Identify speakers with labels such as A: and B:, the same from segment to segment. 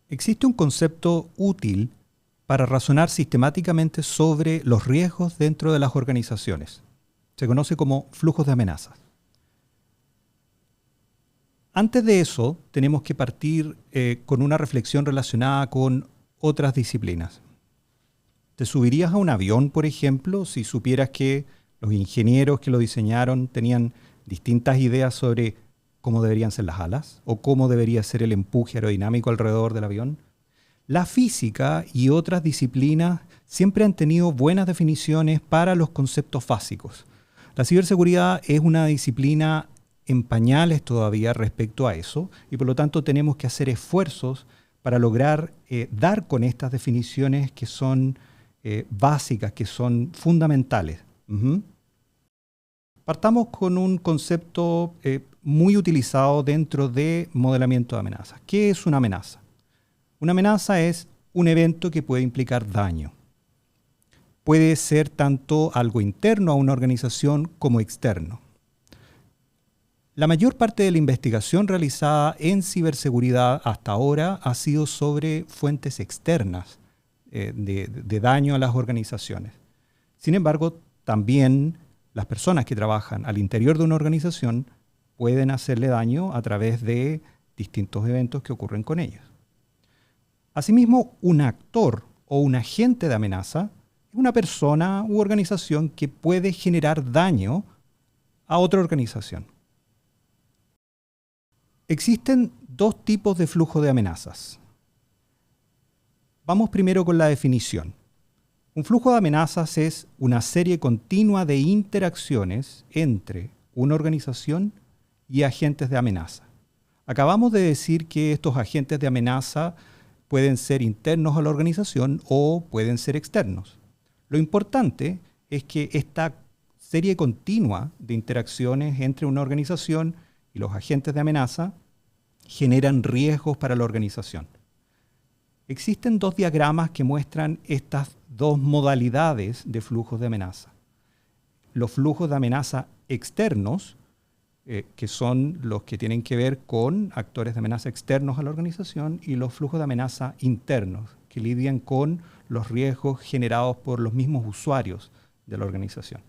A: Existe un concepto útil para razonar sistemáticamente sobre los riesgos dentro de las organizaciones. Se conoce como flujos de amenazas. Antes de eso, tenemos que partir con una reflexión relacionada con otras disciplinas. ¿Te subirías a un avión, por ejemplo, si supieras que los ingenieros que lo diseñaron tenían distintas ideas sobre cómo deberían ser las alas o cómo debería ser el empuje aerodinámico alrededor del avión? La física y otras disciplinas siempre han tenido buenas definiciones para los conceptos básicos. La ciberseguridad es una disciplina en pañales todavía respecto a eso y por lo tanto tenemos que hacer esfuerzos para lograr dar con estas definiciones que son básicas, que son fundamentales. Partamos con un concepto muy utilizado dentro de modelamiento de amenazas. ¿Qué es una amenaza? Una amenaza es un evento que puede implicar daño. Puede ser tanto algo interno a una organización como externo. La mayor parte de la investigación realizada en ciberseguridad hasta ahora ha sido sobre fuentes externas de daño a las organizaciones. Sin embargo, también las personas que trabajan al interior de una organización pueden hacerle daño a través de distintos eventos que ocurren con ellos. Asimismo, un actor o un agente de amenaza es una persona u organización que puede generar daño a otra organización. Existen dos tipos de flujo de amenazas. Vamos primero con la definición. Un flujo de amenazas es una serie continua de interacciones entre una organización y agentes de amenaza. Acabamos de decir que estos agentes de amenaza pueden ser internos a la organización o pueden ser externos. Lo importante es que esta serie continua de interacciones entre una organización y los agentes de amenaza generan riesgos para la organización. Existen dos diagramas que muestran estas dos modalidades de flujos de amenaza. Los flujos de amenaza externos, que son los que tienen que ver con actores de amenaza externos a la organización, y los flujos de amenaza internos, que lidian con los riesgos generados por los mismos usuarios de la organización.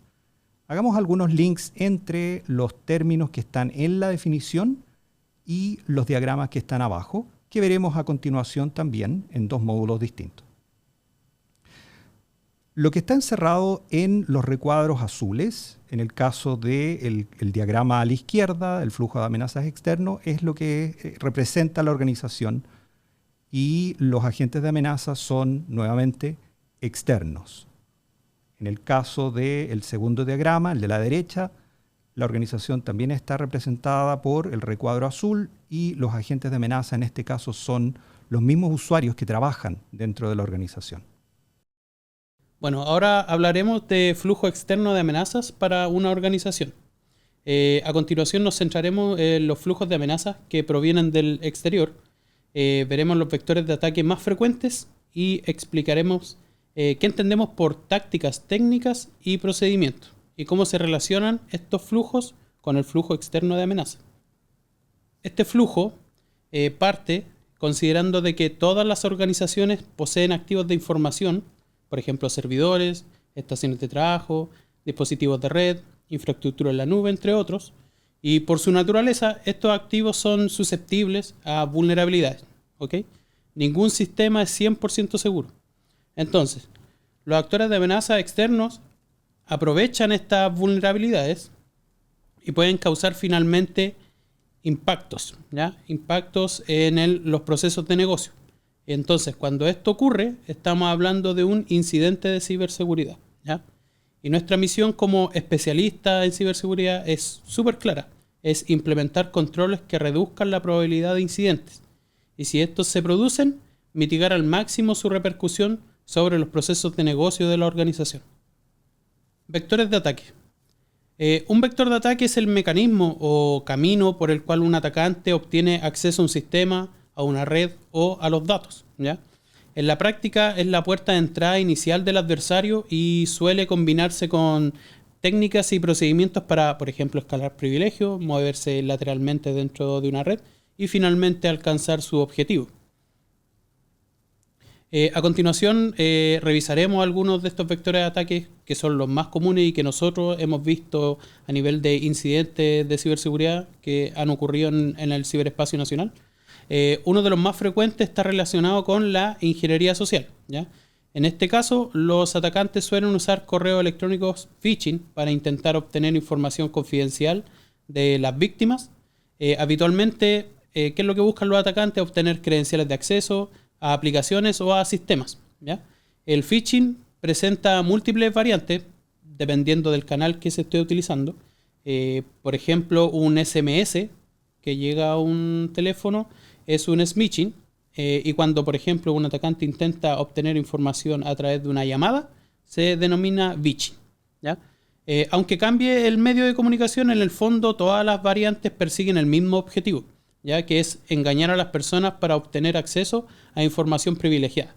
A: Hagamos algunos links entre los términos que están en la definición y los diagramas que están abajo, que veremos a continuación también en dos módulos distintos. Lo que está encerrado en los recuadros azules, en el caso del diagrama a la izquierda, el flujo de amenazas externo, es lo que representa la organización, y los agentes de amenaza son nuevamente externos. En el caso del segundo diagrama, el de la derecha, la organización también está representada por el recuadro azul y los agentes de amenaza en este caso son los mismos usuarios que trabajan dentro de la organización.
B: Bueno, ahora hablaremos de flujo externo de amenazas para una organización. A continuación nos centraremos en los flujos de amenazas que provienen del exterior. Veremos los vectores de ataque más frecuentes y explicaremos qué entendemos por tácticas, técnicas y procedimientos y cómo se relacionan estos flujos con el flujo externo de amenaza. Este flujo parte considerando de que todas las organizaciones poseen activos de información, por ejemplo servidores, estaciones de trabajo, dispositivos de red, infraestructura en la nube, entre otros, y por su naturaleza estos activos son susceptibles a vulnerabilidades. ¿Ok? Ningún sistema es 100% seguro. Entonces, los actores de amenaza externos aprovechan estas vulnerabilidades y pueden causar finalmente impactos, ¿ya? Impactos en los procesos de negocio. Entonces, cuando esto ocurre, estamos hablando de un incidente de ciberseguridad, ¿ya? Y nuestra misión como especialista en ciberseguridad es súper clara. Es implementar controles que reduzcan la probabilidad de incidentes. Y si estos se producen, mitigar al máximo su repercusión sobre los procesos de negocio de la organización. Vectores de ataque. Un vector de ataque es el mecanismo o camino por el cual un atacante obtiene acceso a un sistema, a una red o a los datos, ¿ya? En la práctica es la puerta de entrada inicial del adversario y suele combinarse con técnicas y procedimientos para, por ejemplo, escalar privilegios, moverse lateralmente dentro de una red y finalmente alcanzar su objetivo. A continuación, revisaremos algunos de estos vectores de ataque que son los más comunes y que nosotros hemos visto a nivel de incidentes de ciberseguridad que han ocurrido en el ciberespacio nacional. Uno de los más frecuentes está relacionado con la ingeniería social, ¿ya? En este caso, los atacantes suelen usar correos electrónicos phishing para intentar obtener información confidencial de las víctimas. Habitualmente, ¿qué es lo que buscan los atacantes? Obtener credenciales de acceso a aplicaciones o a sistemas, ¿ya? El phishing presenta múltiples variantes dependiendo del canal que se esté utilizando. Por ejemplo, un SMS que llega a un teléfono es un smishing, y cuando, por ejemplo, un atacante intenta obtener información a través de una llamada, se denomina phishing, ¿ya? Aunque cambie el medio de comunicación, en el fondo todas las variantes persiguen el mismo objetivo, ¿ya? Que es engañar a las personas para obtener acceso a información privilegiada.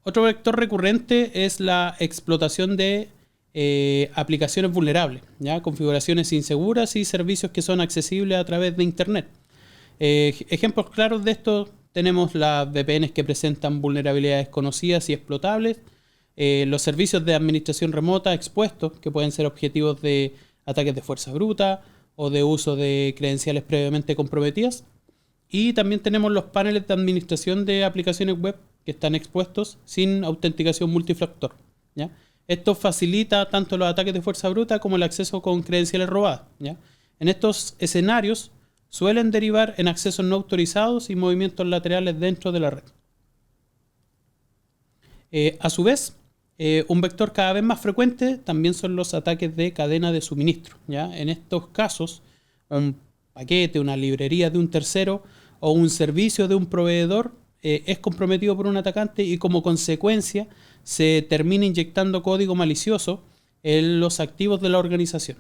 B: Otro vector recurrente es la explotación de aplicaciones vulnerables, ¿ya? Configuraciones inseguras y servicios que son accesibles a través de Internet. Ejemplos claros de esto tenemos las VPNs que presentan vulnerabilidades conocidas y explotables, los servicios de administración remota expuestos que pueden ser objetivos de ataques de fuerza bruta o de uso de credenciales previamente comprometidas, y también tenemos los paneles de administración de aplicaciones web que están expuestos sin autenticación multifactor, ¿ya? Esto facilita tanto los ataques de fuerza bruta como el acceso con credenciales robadas, ¿ya? En estos escenarios suelen derivar en accesos no autorizados y movimientos laterales dentro de la red. A su vez, un vector cada vez más frecuente también son los ataques de cadena de suministro, ¿ya? En estos casos, un paquete, una librería de un tercero o un servicio de un proveedor es comprometido por un atacante y como consecuencia se termina inyectando código malicioso en los activos de la organización.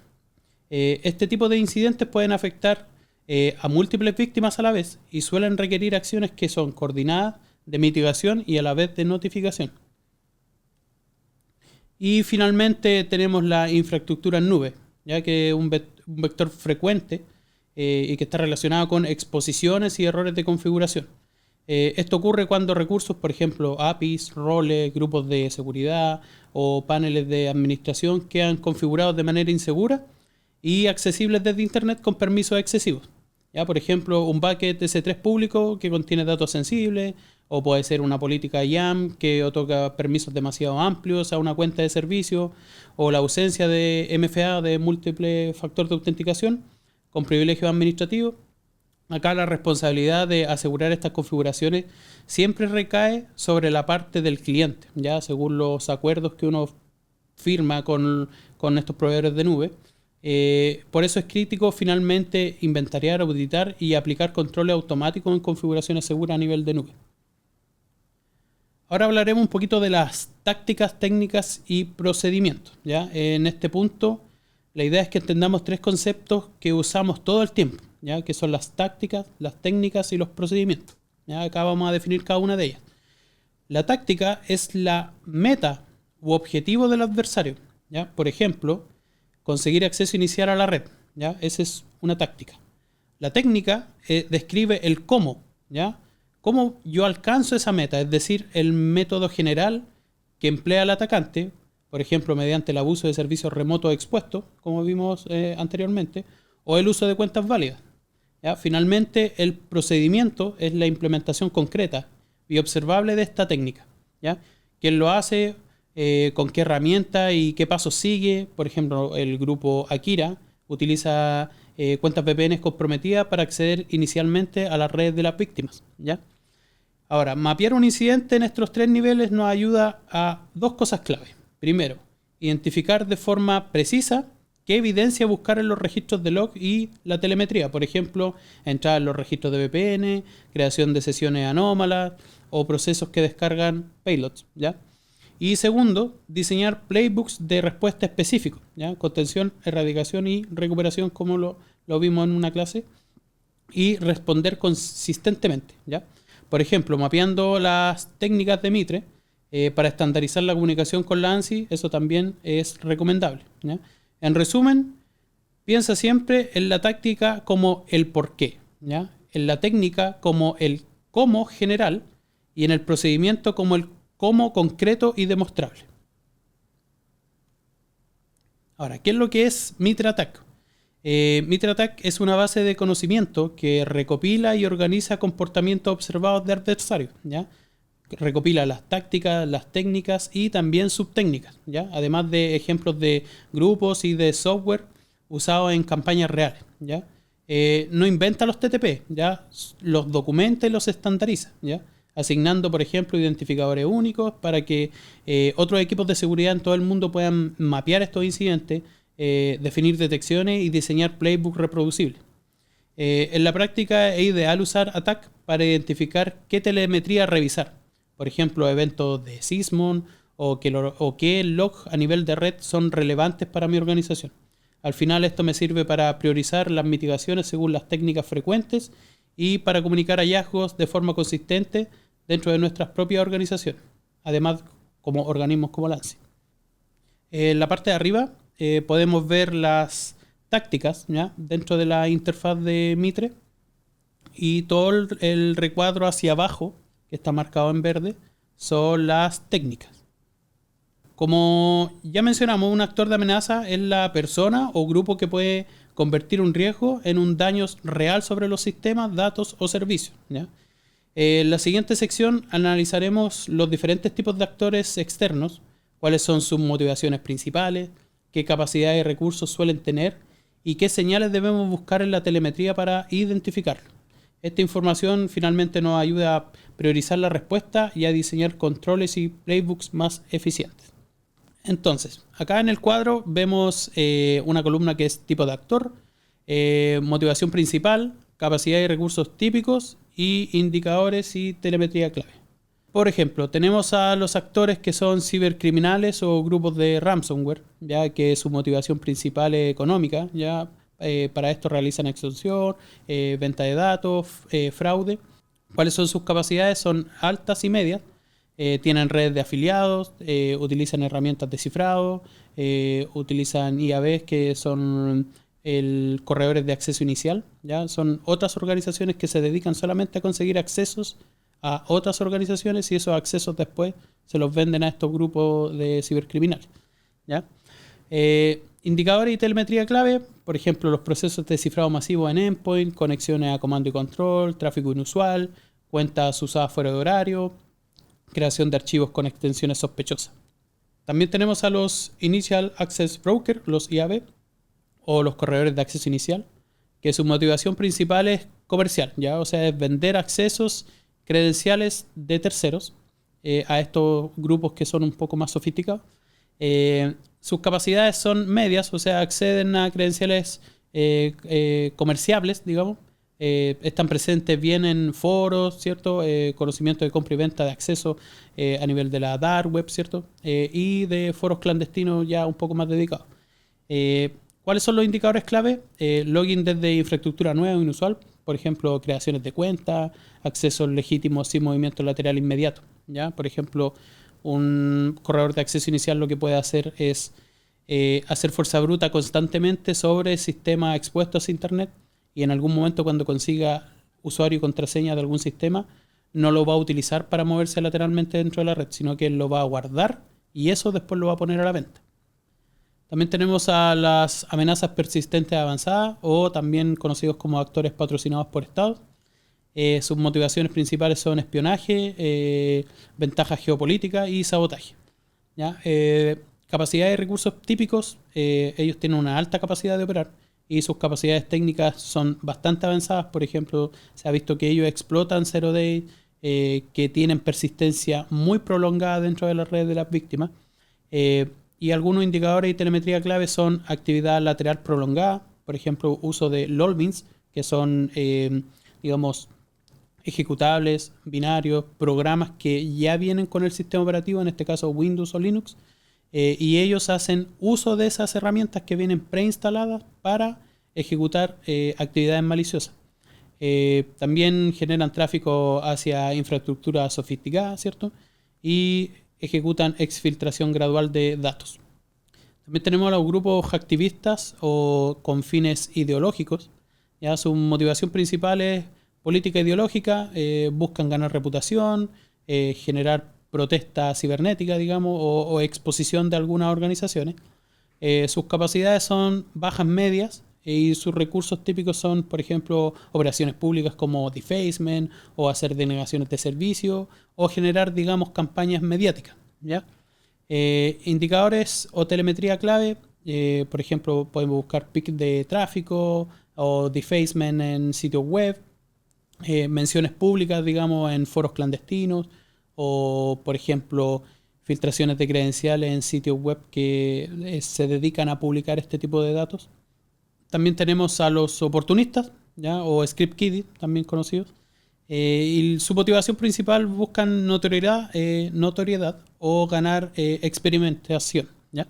B: Este tipo de incidentes pueden afectar a múltiples víctimas a la vez y suelen requerir acciones que son coordinadas, de mitigación y a la vez de notificación. Y finalmente tenemos la infraestructura en nube, ya que es un vector frecuente y que está relacionado con exposiciones y errores de configuración. Esto ocurre cuando recursos, por ejemplo, APIs, roles, grupos de seguridad o paneles de administración quedan configurados de manera insegura y accesibles desde Internet con permisos excesivos. ¿Ya? Por ejemplo, un bucket S3 público que contiene datos sensibles, o puede ser una política IAM que otorga permisos demasiado amplios a una cuenta de servicio, o la ausencia de MFA, de múltiple factor de autenticación, con privilegios administrativos. Acá la responsabilidad de asegurar estas configuraciones siempre recae sobre la parte del cliente, ya según los acuerdos que uno firma con estos proveedores de nube. Por eso es crítico finalmente inventariar, auditar y aplicar controles automáticos en configuraciones seguras a nivel de nube. Ahora hablaremos un poquito de las tácticas, técnicas y procedimientos, ¿ya? En este punto, la idea es que entendamos tres conceptos que usamos todo el tiempo, ¿ya? Que son las tácticas, las técnicas y los procedimientos, ¿ya? Acá vamos a definir cada una de ellas. La táctica es la meta u objetivo del adversario, ¿ya? Por ejemplo, conseguir acceso inicial a la red, ¿ya? Esa es una táctica. La técnica describe el cómo, ¿ya? Cómo yo alcanzo esa meta, es decir, el método general que emplea el atacante, por ejemplo, mediante el abuso de servicios remotos expuestos, como vimos anteriormente, o el uso de cuentas válidas, ¿ya? Finalmente, el procedimiento es la implementación concreta y observable de esta técnica, ¿ya? ¿Quién lo hace? ¿Con qué herramienta y qué pasos sigue? Por ejemplo, el grupo Akira utiliza cuentas VPN comprometidas para acceder inicialmente a las redes de las víctimas, ¿ya? Ahora, mapear un incidente en estos tres niveles nos ayuda a dos cosas clave. Primero, identificar de forma precisa qué evidencia buscar en los registros de log y la telemetría. Por ejemplo, entrar en los registros de VPN, creación de sesiones anómalas o procesos que descargan payloads, ¿ya? Y segundo, diseñar playbooks de respuesta específicos, ¿ya? Contención, erradicación y recuperación, como lo vimos en una clase, y responder consistentemente, ¿ya? Por ejemplo, mapeando las técnicas de Mitre para estandarizar la comunicación con la ANSI, eso también es recomendable, ¿ya? En resumen, piensa siempre en la táctica como el por qué, ¿ya? En la técnica como el cómo general y en el procedimiento como el cómo concreto y demostrable. Ahora, ¿qué es lo que es MitraAttack? MitraAttack es una base de conocimiento que recopila y organiza comportamientos observados de adversarios, ¿ya? Recopila las tácticas, las técnicas y también subtécnicas, ¿ya? Además de ejemplos de grupos y de software usados en campañas reales, ¿ya? No inventa los TTP, ¿ya? Los documenta y los estandariza, ¿ya? Asignando, por ejemplo, identificadores únicos para que otros equipos de seguridad en todo el mundo puedan mapear estos incidentes, definir detecciones y diseñar playbooks reproducibles. En la práctica es ideal usar ATT&CK para identificar qué telemetría revisar. Por ejemplo, eventos de Sysmon o qué log a nivel de red son relevantes para mi organización. Al final esto me sirve para priorizar las mitigaciones según las técnicas frecuentes y para comunicar hallazgos de forma consistente dentro de nuestras propias organizaciones, además como organismos como LANSI. En la parte de arriba podemos ver las tácticas, ¿ya? Dentro de la interfaz de Mitre, y todo el recuadro hacia abajo, que está marcado en verde, son las técnicas. Como ya mencionamos, un actor de amenaza es la persona o grupo que puede convertir un riesgo en un daño real sobre los sistemas, datos o servicios, ¿ya? En la siguiente sección analizaremos los diferentes tipos de actores externos, cuáles son sus motivaciones principales, qué capacidades y recursos suelen tener y qué señales debemos buscar en la telemetría para identificarlo. Esta información finalmente nos ayuda a priorizar la respuesta y a diseñar controles y playbooks más eficientes. Entonces, acá en el cuadro vemos una columna que es tipo de actor, motivación principal, capacidad y recursos típicos y indicadores y telemetría clave. Por ejemplo, tenemos a los actores que son cibercriminales o grupos de ransomware, ya que su motivación principal es económica, ya para esto realizan extorsión, venta de datos, fraude. ¿Cuáles son sus capacidades? Son altas y medias. Tienen redes de afiliados, utilizan herramientas de cifrado, utilizan IABs que son corredores de acceso inicial, ¿ya? Son otras organizaciones que se dedican solamente a conseguir accesos a otras organizaciones y esos accesos después se los venden a estos grupos de cibercriminales, ¿ya? Indicadores y telemetría clave, por ejemplo, los procesos de cifrado masivo en endpoint, conexiones a comando y control, tráfico inusual, cuentas usadas fuera de horario, creación de archivos con extensiones sospechosas. También tenemos a los Initial Access Broker, los IAB, o los corredores de acceso inicial, que su motivación principal es comercial, ¿ya? O sea, es vender accesos credenciales de terceros a estos grupos que son un poco más sofisticados. Sus capacidades son medias, o sea, acceden a credenciales comerciables, digamos. Están presentes bien en foros, ¿cierto? Conocimiento de compra y venta de acceso a nivel de la dark web, ¿cierto? Y de foros clandestinos ya un poco más dedicados. ¿Cuáles son los indicadores clave? Login desde infraestructura nueva o inusual, por ejemplo, creaciones de cuentas, accesos legítimos sin movimiento lateral inmediato, ¿ya? Por ejemplo, un corredor de acceso inicial lo que puede hacer es hacer fuerza bruta constantemente sobre sistemas expuestos a Internet y en algún momento cuando consiga usuario y contraseña de algún sistema no lo va a utilizar para moverse lateralmente dentro de la red, sino que lo va a guardar y eso después lo va a poner a la venta. También tenemos a las amenazas persistentes avanzadas o también conocidos como actores patrocinados por Estados. Sus motivaciones principales son espionaje, ventajas geopolíticas y sabotaje, ¿ya? Capacidades y recursos típicos, ellos tienen una alta capacidad de operar y sus capacidades técnicas son bastante avanzadas. Por ejemplo, se ha visto que ellos explotan Zero Day, que tienen persistencia muy prolongada dentro de la red de las víctimas. Y algunos indicadores y telemetría clave son actividad lateral prolongada, por ejemplo, uso de LOLBins, que son, digamos, ejecutables, binarios, programas que ya vienen con el sistema operativo, en este caso Windows o Linux, y ellos hacen uso de esas herramientas que vienen preinstaladas para ejecutar actividades maliciosas. También generan tráfico hacia infraestructura sofisticada, ¿cierto? Y ejecutan exfiltración gradual de datos. También tenemos a los grupos hacktivistas o con fines ideológicos. Ya su motivación principal es política ideológica, buscan ganar reputación, generar protesta cibernética, digamos, o exposición de algunas organizaciones. Sus capacidades son bajas medias y sus recursos típicos son, por ejemplo, operaciones públicas como defacement o hacer denegaciones de servicio o generar, digamos, campañas mediáticas, ¿ya? Indicadores o telemetría clave, por ejemplo, podemos buscar pic de tráfico o defacement en sitios web, menciones públicas, digamos, en foros clandestinos o, por ejemplo, filtraciones de credenciales en sitios web que se dedican a publicar este tipo de datos. También tenemos a los oportunistas, ¿ya? O script kiddie, también conocidos. Y su motivación principal buscan notoriedad o ganar experimentación, ¿ya?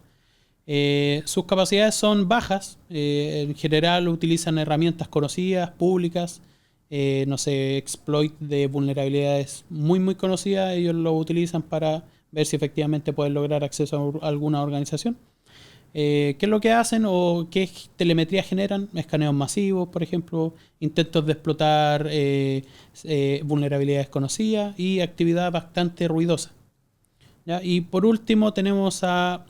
B: Sus capacidades son bajas. En general utilizan herramientas conocidas, públicas. No sé, exploit de vulnerabilidades muy conocidas. Ellos lo utilizan para ver si efectivamente pueden lograr acceso a alguna organización. ¿Qué es lo que hacen o qué telemetría generan? Escaneos masivos, por ejemplo, intentos de explotar vulnerabilidades conocidas y actividad bastante ruidosa, ¿ya? Y por último tenemos a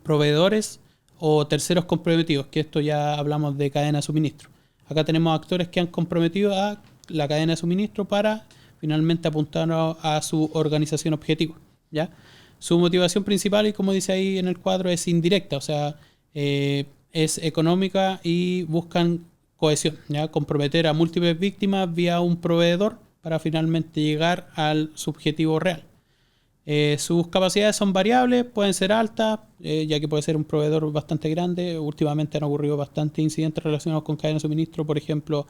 B: proveedores o terceros comprometidos, que esto ya hablamos de cadena de suministro. Acá tenemos actores que han comprometido a la cadena de suministro para finalmente apuntar a su organización objetivo, ¿ya? Su motivación principal, y como dice ahí en el cuadro, es indirecta, o sea, es económica y buscan cohesión, ¿ya? Comprometer a múltiples víctimas vía un proveedor para finalmente llegar al subjetivo real. Sus capacidades son variables, pueden ser altas, ya que puede ser un proveedor bastante grande. Últimamente han ocurrido bastantes incidentes relacionados con cadena de suministro, por ejemplo,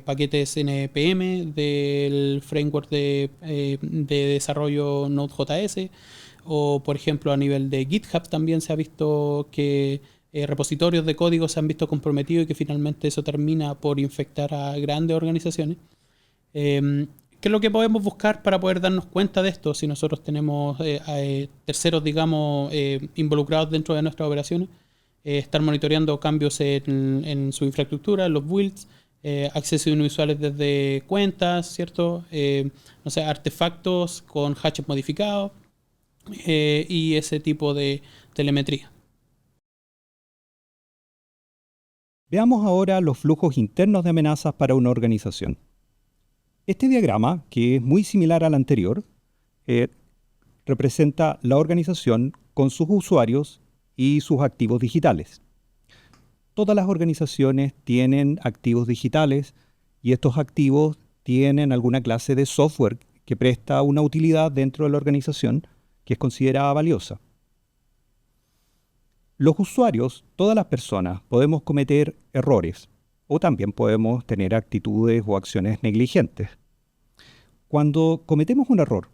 B: paquetes NPM del framework de desarrollo Node.js, o por ejemplo a nivel de GitHub también se ha visto que repositorios de código se han visto comprometidos y que finalmente eso termina por infectar a grandes organizaciones. ¿Qué es lo que podemos buscar para poder darnos cuenta de esto si nosotros tenemos terceros, digamos, involucrados dentro de nuestras operaciones? Estar monitoreando cambios en su infraestructura, en los builds, accesos inusuales desde cuentas, ¿cierto? No sé, artefactos con hashes modificados y ese tipo de telemetría.
A: Veamos ahora los flujos internos de amenazas para una organización. Este diagrama, que es muy similar al anterior, representa la organización con sus usuarios y sus activos digitales. Todas las organizaciones tienen activos digitales y estos activos tienen alguna clase de software que presta una utilidad dentro de la organización que es considerada valiosa. Los usuarios, todas las personas, podemos cometer errores o también podemos tener actitudes o acciones negligentes. Cuando cometemos un error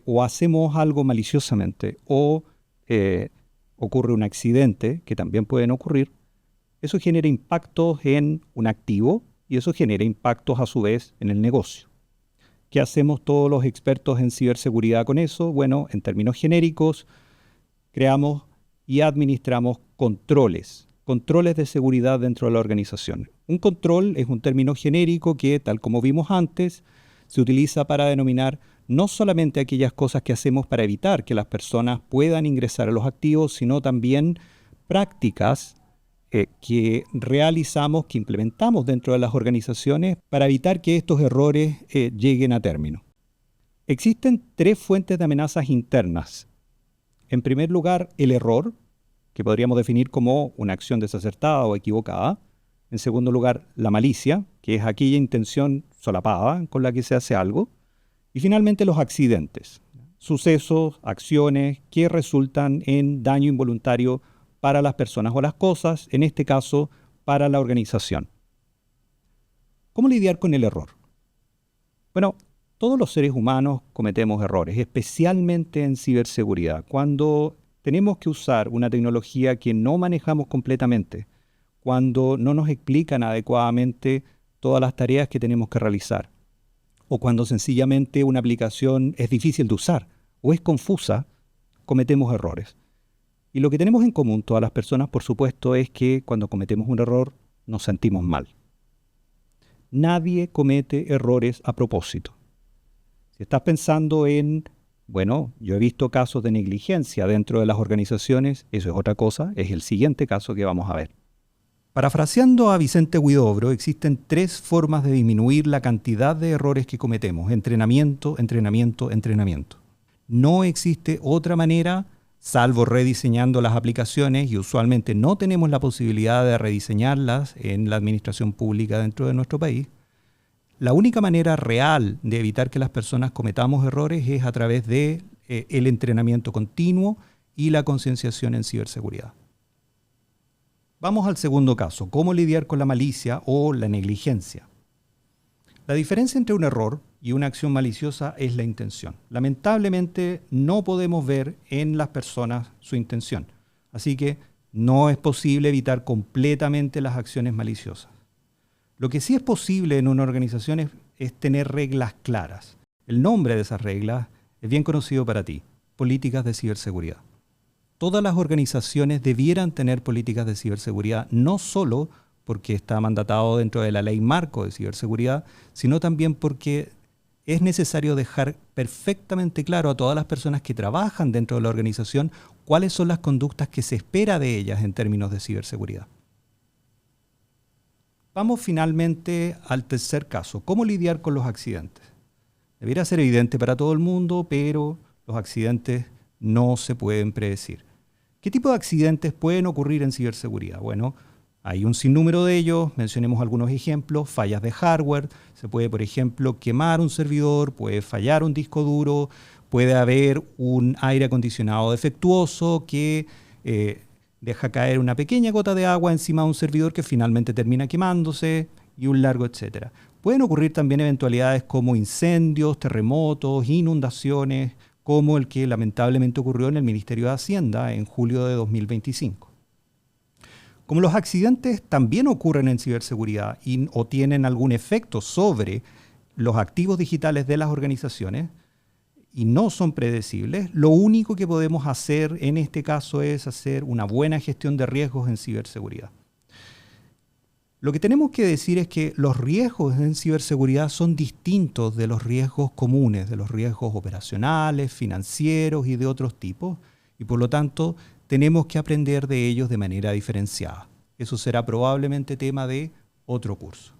A: o hacemos algo maliciosamente o ocurre un accidente, que también pueden ocurrir, eso genera impactos en un activo y eso genera impactos a su vez en el negocio. ¿Qué hacemos todos los expertos en ciberseguridad con eso? Bueno, en términos genéricos, creamos y administramos controles de seguridad dentro de la organización. Un control es un término genérico que, tal como vimos antes, se utiliza para denominar no solamente aquellas cosas que hacemos para evitar que las personas puedan ingresar a los activos, sino también prácticas que realizamos, que implementamos dentro de las organizaciones para evitar que estos errores lleguen a término. Existen 3 fuentes de amenazas internas. En primer lugar, el error, que podríamos definir como una acción desacertada o equivocada. En segundo lugar, la malicia, que es aquella intención solapada con la que se hace algo. Y finalmente, los accidentes, sucesos, acciones que resultan en daño involuntario para las personas o las cosas, en este caso, para la organización. ¿Cómo lidiar con el error? Bueno, todos los seres humanos cometemos errores, especialmente en ciberseguridad. Cuando tenemos que usar una tecnología que no manejamos completamente, cuando no nos explican adecuadamente todas las tareas que tenemos que realizar, o cuando sencillamente una aplicación es difícil de usar o es confusa, cometemos errores. Y lo que tenemos en común todas las personas, por supuesto, es que cuando cometemos un error nos sentimos mal. Nadie comete errores a propósito. Si estás pensando en, bueno, yo he visto casos de negligencia dentro de las organizaciones, eso es otra cosa, es el siguiente caso que vamos a ver. Parafraseando a Vicente Huidobro, existen 3 formas de disminuir la cantidad de errores que cometemos: entrenamiento, entrenamiento, entrenamiento. No existe otra manera, salvo rediseñando las aplicaciones, y usualmente no tenemos la posibilidad de rediseñarlas en la administración pública dentro de nuestro país. La única manera real de evitar que las personas cometamos errores es a través de el entrenamiento continuo y la concienciación en ciberseguridad. Vamos al segundo caso, cómo lidiar con la malicia o la negligencia. La diferencia entre un error y una acción maliciosa es la intención. Lamentablemente no podemos ver en las personas su intención, así que no es posible evitar completamente las acciones maliciosas. Lo que sí es posible en una organización es tener reglas claras. El nombre de esas reglas es bien conocido para ti: políticas de ciberseguridad. Todas las organizaciones debieran tener políticas de ciberseguridad, no solo porque está mandatado dentro de la ley marco de ciberseguridad, sino también porque es necesario dejar perfectamente claro a todas las personas que trabajan dentro de la organización cuáles son las conductas que se espera de ellas en términos de ciberseguridad. Vamos finalmente al tercer caso, cómo lidiar con los accidentes. Debería ser evidente para todo el mundo, pero los accidentes no se pueden predecir. ¿Qué tipo de accidentes pueden ocurrir en ciberseguridad? Bueno, hay un sinnúmero de ellos, mencionemos algunos ejemplos: fallas de hardware, se puede, por ejemplo, quemar un servidor, puede fallar un disco duro, puede haber un aire acondicionado defectuoso que deja caer una pequeña gota de agua encima de un servidor que finalmente termina quemándose, y un largo etcétera. Pueden ocurrir también eventualidades como incendios, terremotos, inundaciones, como el que lamentablemente ocurrió en el Ministerio de Hacienda en julio de 2025. Como los accidentes también ocurren en ciberseguridad o tienen algún efecto sobre los activos digitales de las organizaciones y no son predecibles, lo único que podemos hacer en este caso es hacer una buena gestión de riesgos en ciberseguridad. Lo que tenemos que decir es que los riesgos en ciberseguridad son distintos de los riesgos comunes, de los riesgos operacionales, financieros y de otros tipos, y por lo tanto tenemos que aprender de ellos de manera diferenciada. Eso será probablemente tema de otro curso.